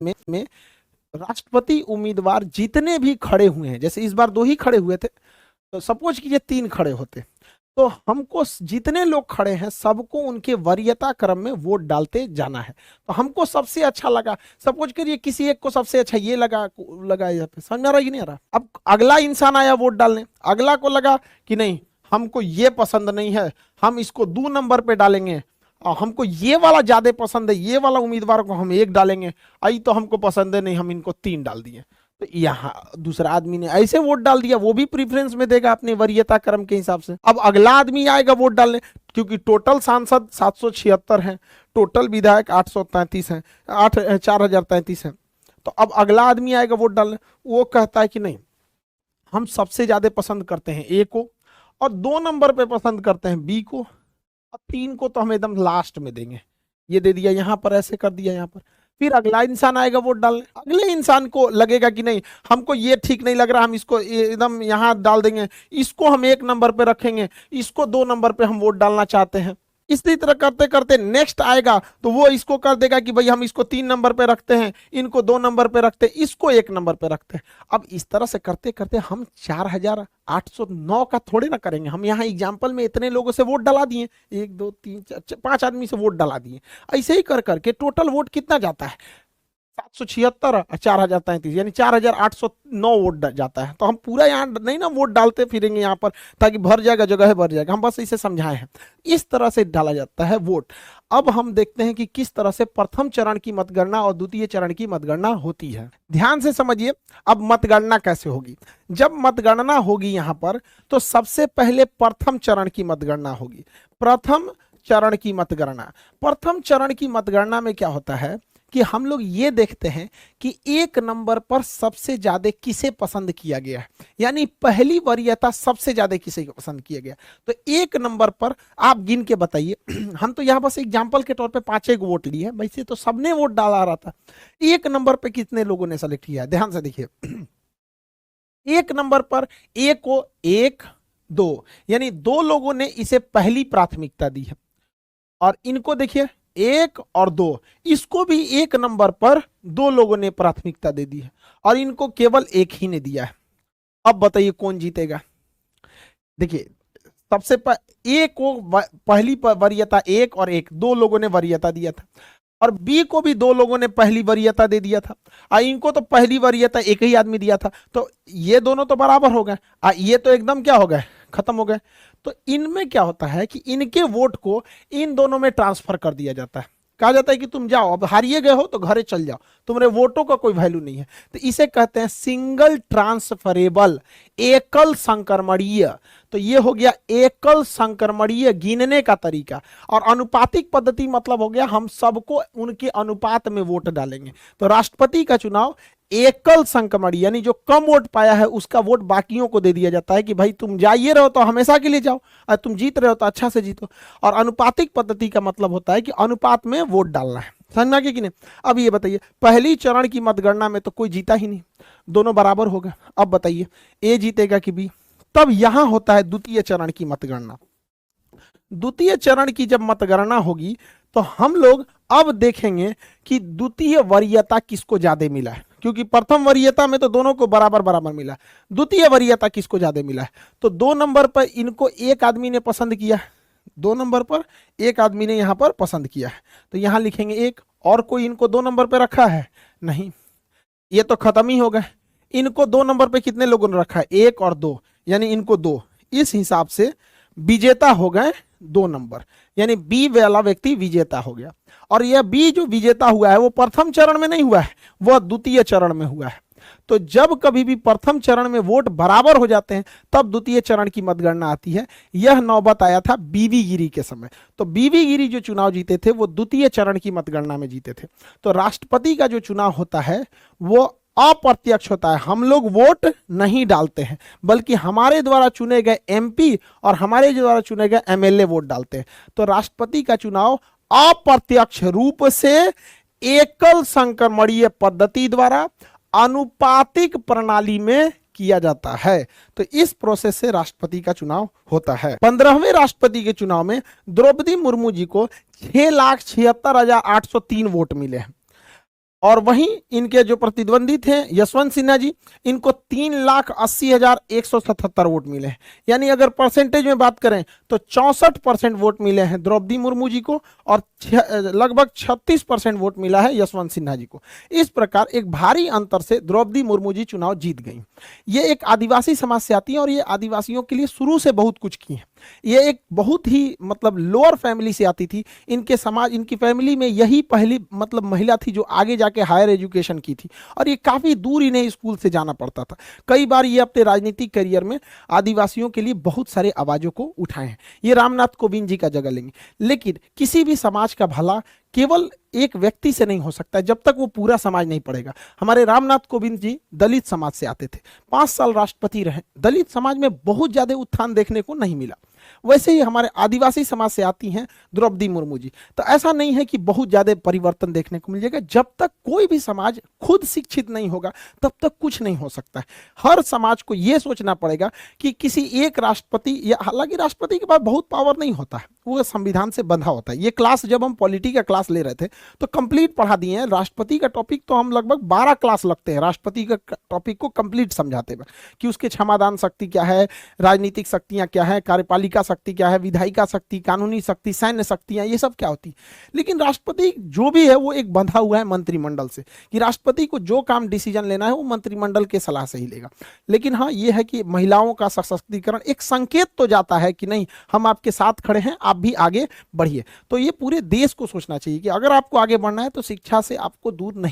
में राष्ट्रपति उम्मीदवार जितने भी खड़े हुए हैं, जैसे इस बार 2 ही खड़े हुए थे, तो सपोज कीजिए 3 खड़े होते, तो हमको जितने लोग खड़े हैं सबको उनके वरीयता क्रम में वोट डालते जाना है। तो हमको सबसे अच्छा लगा, सपोज करिए किसी एक को सबसे अच्छा ये लगा यहाँ पे, समझ में आ रहा है कि नहीं आ रहा। अब अगला इंसान आया वोट डालने, अगला को लगा कि नहीं हमको ये पसंद नहीं है, हम इसको 2 नंबर पे डालेंगे, और हमको ये वाला ज्यादा पसंद है, ये वाला उम्मीदवार को हम 1 डालेंगे, आई तो हमको पसंद है नहीं, हम इनको 3 डाल दिए। तो यहाँ दूसरा आदमी ने ऐसे वोट डाल दिया, वो भी प्रीफरेंस में देगा अपने वरीयता क्रम के हिसाब से। अब अगला आदमी आएगा वोट डालने, क्योंकि टोटल सांसद 776 हैं, टोटल विधायक 833 हैं, 4033 हैं। तो अब अगला आदमी आएगा वोट डालने, वो कहता है कि नहीं हम सबसे ज्यादा पसंद करते हैं ए को, और 2 नंबर पे पसंद करते हैं बी को, और 3 को तो हम एकदम लास्ट में देंगे। ये दे दिया यहाँ पर, ऐसे कर दिया यहाँ पर। फिर अगला इंसान आएगा वोट डालने, अगले इंसान को लगेगा कि नहीं हमको ये ठीक नहीं लग रहा, हम इसको एकदम यहाँ डाल देंगे, इसको हम 1 नंबर पे रखेंगे, इसको 2 नंबर पे हम वोट डालना चाहते हैं। इसी तरह करते करते नेक्स्ट आएगा तो वो इसको कर देगा कि भाई हम इसको 3 नंबर पे रखते हैं, इनको 2 नंबर पे रखते हैं, इसको 1 नंबर पे रखते हैं। अब इस तरह से करते करते हम 4809 का थोड़े ना करेंगे, हम यहाँ एग्जाम्पल में इतने लोगों से वोट डला दिए, 1 2 3 4 5 आदमी से वोट डला दिए। ऐसे ही कर करके टोटल वोट कितना जाता है 776 और 4033, यानी 4809 वोट जाता है। तो हम पूरा यहाँ नहीं ना वोट डालते फिरेंगे यहाँ पर, ताकि भर जाएगा, जगह है भर जाएगा, हम बस इसे समझाए हैं। इस तरह से डाला जाता है वोट। अब हम देखते हैं कि किस तरह से प्रथम चरण की मतगणना और द्वितीय चरण की मतगणना होती है। ध्यान से समझिए, अब मतगणना कैसे होगी। जब मतगणना होगी यहाँ पर, तो सबसे पहले प्रथम चरण की मतगणना होगी। प्रथम चरण की मतगणना, प्रथम चरण की मतगणना में क्या होता है कि हम लोग ये देखते हैं कि 1 नंबर पर सबसे ज्यादा किसे पसंद किया गया है, यानी पहली वरीयता सबसे ज्यादा किसे पसंद किया गया। तो 1 नंबर पर आप गिन के बताइए हम तो यहाँ बस एग्जाम्पल के तौर पे 5 वोट लिए, वैसे तो सबने वोट डाला रहा था। 1 नंबर पे कितने लोगों ने सेलेक्ट किया है, ध्यान से देखिए। 1 नंबर पर ए को 1 2, यानी 2 लोगों ने इसे पहली प्राथमिकता दी है, और इनको देखिए 1 और 2, इसको भी 1 नंबर पर 2 लोगों ने प्राथमिकता दे दी है, और इनको केवल 1 ही ने दिया है। अब बताइए कौन जीतेगा। देखिए सबसे ए को पहली वरीयता 1 और 1, 2 लोगों ने वरीयता दिया था, और बी को भी 2 लोगों ने पहली वरीयता दे दिया था, और इनको तो पहली वरीयता 1 ही आदमी दिया था। तो ये दोनों तो बराबर हो गए, ये तो एकदम क्या हो गए, खत्म हो गए। तो इनमें क्या होता है कि इनके वोट को इन दोनों में ट्रांसफर कर दिया जाता है, कहा जाता है कि तुम जाओ, अब हारिए गए हो तो घरे चल जाओ, तुम्हारे वोटों का कोई वैल्यू नहीं है। तो इसे कहते हैं सिंगल ट्रांसफरेबल, एकल संक्रमणीय। तो ये हो गया एकल संक्रमणीय गिनने का तरीका। और अनुपातिक पद्धति मतलब हो गया हम सबको उनके अनुपात में वोट डालेंगे। तो राष्ट्रपति का चुनाव एकल संक्रमणीय, यानी जो कम वोट पाया है उसका वोट बाकियों को दे दिया जाता है कि भाई तुम जाइए रहो तो हमेशा के लिए जाओ, और तुम जीत रहे हो तो अच्छा से जीतो। और अनुपातिक पद्धति का मतलब होता है कि अनुपात में वोट डालना है, समझ में आ गया कि नहीं। अब ये बताइए पहली चरण की मतगणना में तो कोई जीता ही नहीं, दोनों बराबर हो गए। अब बताइए ए जीतेगा कि बी। तब यहां होता है द्वितीय चरण की मतगणना। द्वितीय चरण की जब मतगणना होगी तो हम लोग अब देखेंगे कि द्वितीय वरीयता किसको ज्यादा मिला है, क्योंकि प्रथम वरीयता में तो दोनों को बराबर बराबर मिला, द्वितीय वरीयता किसको ज्यादा मिला है। तो 2 नंबर पर इनको 1 आदमी ने पसंद किया है, 2 नंबर पर 1 आदमी ने यहां पर पसंद किया है, तो यहां लिखेंगे 1। और कोई इनको 2 नंबर पर रखा है नहीं, ये तो खत्म ही हो गए। इनको 2 नंबर पे कितने लोगों ने रखा है, 1 और 2, यानी इनको 2। इस हिसाब से विजेता हो गए 2 नंबर, यानी बी वाला व्यक्ति विजेता हो गया। और यह बी जो विजेता हुआ है वो प्रथम चरण में नहीं हुआ है, वह द्वितीय चरण में हुआ है। तो जब कभी भी प्रथम चरण में वोट बराबर हो जाते हैं तब द्वितीय चरण की मतगणना आती है। यह नौबत आया था बीवी गिरी के समय। तो बीवी गिरी जो चुनाव जीते थे वो द्वितीय चरण की मतगणना में जीते थे। तो राष्ट्रपति का जो चुनाव होता है वो अप्रत्यक्ष होता है, हम लोग वोट नहीं डालते हैं, बल्कि हमारे द्वारा चुने गए एमपी और हमारे द्वारा चुने गए एमएलए वोट डालते हैं। तो राष्ट्रपति का चुनाव अप्रत्यक्ष रूप से एकल संक्रमणीय पद्धति द्वारा अनुपातिक प्रणाली में किया जाता है। तो इस प्रोसेस से राष्ट्रपति का चुनाव होता है। 15वें राष्ट्रपति के चुनाव में द्रौपदी मुर्मू जी को 6,76,803 वोट मिले हैं। और वहीं इनके जो प्रतिद्वंदी थे यशवंत सिन्हा जी, इनको 3,80,177 वोट मिले हैं। यानी अगर परसेंटेज में बात करें तो 64% वोट मिले हैं द्रौपदी मुर्मू जी को और लगभग 36% वोट मिला है यशवंत सिन्हा जी को। इस प्रकार एक भारी अंतर से द्रौपदी मुर्मू जी चुनाव जीत गई। ये एक आदिवासी समाज से आती है और ये आदिवासियों के लिए शुरू से बहुत कुछ की है। ये एक बहुत ही मतलब लोअर फैमिली से आती थी। इनके समाज, इनकी फैमिली में यही पहली मतलब महिला थी जो आगे जाके हायर एजुकेशन की थी और ये काफ़ी दूर इन्हें स्कूल से जाना पड़ता था। कई बार ये अपने राजनीतिक करियर में आदिवासियों के लिए बहुत सारे आवाज़ों को उठाए हैं। ये रामनाथ कोविंद जी का जगह लेंगे। लेकिन किसी भी समाज का भला केवल एक व्यक्ति से नहीं हो सकता है जब तक वो पूरा समाज नहीं पढ़ेगा। हमारे रामनाथ कोविंद जी दलित समाज से आते थे, 5 साल राष्ट्रपति रहे, दलित समाज में बहुत ज्यादा उत्थान देखने को नहीं मिला। वैसे ही हमारे आदिवासी समाज से आती हैं द्रौपदी मुर्मू जी, तो ऐसा नहीं है कि बहुत ज्यादा परिवर्तन देखने को मिलेगा। जब तक कोई भी समाज खुद शिक्षित नहीं होगा तब तक कुछ नहीं हो सकता है। हर समाज को यह सोचना पड़ेगा कि किसी एक राष्ट्रपति, या हालांकि राष्ट्रपति के पास बहुत पावर नहीं होता है, वो संविधान से बंधा होता है। ये क्लास जब हम पॉलिटी का क्लास ले रहे थे तो कंप्लीट पढ़ा दिए हैं। राष्ट्रपति का टॉपिक तो हम लगभग 12 क्लास लगते हैं राष्ट्रपति का टॉपिक को कंप्लीट समझाते हुए, कि उसके क्षमादान शक्ति क्या है, राजनीतिक शक्तियां क्या है, कार्यपालिका शक्ति क्या है, विधायिका शक्ति, कानूनी शक्ति, सैन्य शक्तियां, ये सब क्या होती। लेकिन राष्ट्रपति जो भी है वो एक बंधा हुआ है मंत्रिमंडल से, कि राष्ट्रपति को जो काम डिसीजन लेना है वो मंत्रिमंडल के सलाह से ही लेगा। लेकिन हाँ, ये है कि महिलाओं का सशक्तिकरण एक संकेत तो जाता है कि नहीं, हम आपके साथ खड़े हैं, आप भी आगे बढ़िए। तो ये पूरे देश को सोचना चाहिए कि अगर आपको आगे बढ़ना है तो शिक्षा से आपको दूर नहीं